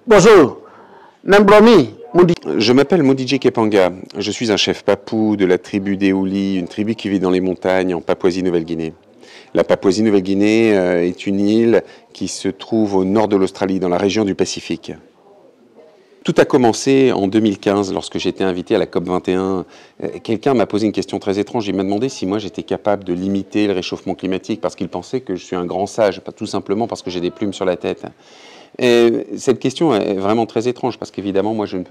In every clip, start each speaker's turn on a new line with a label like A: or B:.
A: Bonjour, Nambromi,
B: Je m'appelle Modije Kepanga. Je suis un chef papou de la tribu des Houlis, une tribu qui vit dans les montagnes en Papouasie-Nouvelle-Guinée. La Papouasie-Nouvelle-Guinée est une île qui se trouve au nord de l'Australie, dans la région du Pacifique. Tout a commencé en 2015 lorsque j'étais invité à la COP21. Quelqu'un m'a posé une question très étrange. Il m'a demandé si moi j'étais capable de limiter le réchauffement climatique parce qu'il pensait que je suis un grand sage, pas tout simplement parce que j'ai des plumes sur la tête. Et cette question est vraiment très étrange parce qu'évidemment moi je ne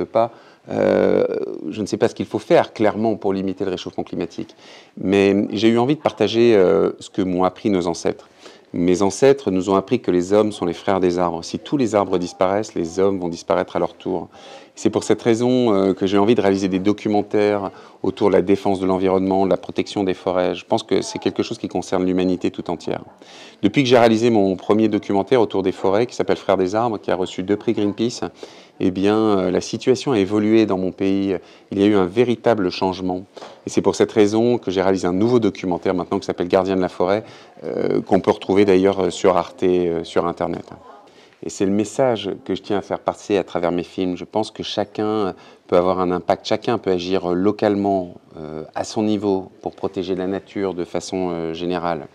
B: sais pas ce qu'il faut faire clairement pour limiter le réchauffement climatique. Mais j'ai eu envie de partager ce que m'ont appris nos ancêtres. Mes ancêtres nous ont appris que les hommes sont les frères des arbres. Si tous les arbres disparaissent, les hommes vont disparaître à leur tour. C'est pour cette raison que j'ai envie de réaliser des documentaires autour de la défense de l'environnement, de la protection des forêts. Je pense que c'est quelque chose qui concerne l'humanité tout entière. Depuis que j'ai réalisé mon premier documentaire autour des forêts, qui s'appelle Frères des arbres, qui a reçu 2 prix Greenpeace, eh bien, la situation a évolué dans mon pays. Il y a eu un véritable changement. Et c'est pour cette raison que j'ai réalisé un nouveau documentaire maintenant qui s'appelle Gardien de la forêt, qu'on peut retrouver d'ailleurs sur Arte, sur Internet. Et c'est le message que je tiens à faire passer à travers mes films. Je pense que chacun peut avoir un impact, chacun peut agir localement, à son niveau, pour protéger la nature de façon générale.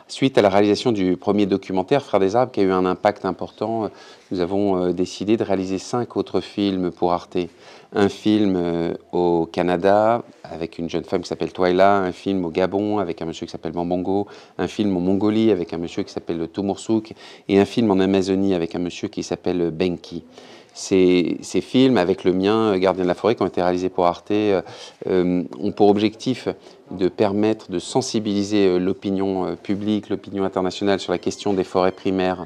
B: Suite à la réalisation du premier documentaire, Frères des arbres, qui a eu un impact important, nous avons décidé de réaliser 5 autres films pour Arte. Un film au Canada, avec une jeune femme qui s'appelle Twyla, un film au Gabon, avec un monsieur qui s'appelle Bambongo, un film en Mongolie, avec un monsieur qui s'appelle Tumoursouk, et un film en Amazonie, avec un monsieur qui s'appelle Benki. Ces films, avec le mien, Gardien de la forêt, qui ont été réalisés pour Arte, ont pour objectif de permettre de sensibiliser l'opinion publique, l'opinion internationale sur la question des forêts primaires,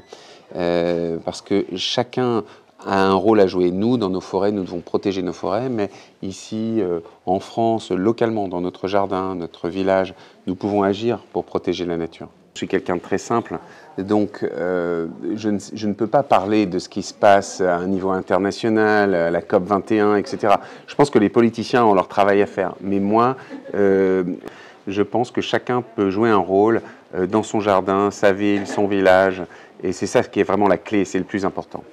B: parce que chacun a un rôle à jouer. Nous, dans nos forêts, nous devons protéger nos forêts, mais ici, en France, localement, dans notre jardin, notre village, nous pouvons agir pour protéger la nature. Je suis quelqu'un de très simple, donc je ne peux pas parler de ce qui se passe à un niveau international, à la COP21, etc. Je pense que les politiciens ont leur travail à faire, mais moi, je pense que chacun peut jouer un rôle dans son jardin, sa ville, son village, et c'est ça qui est vraiment la clé, c'est le plus important.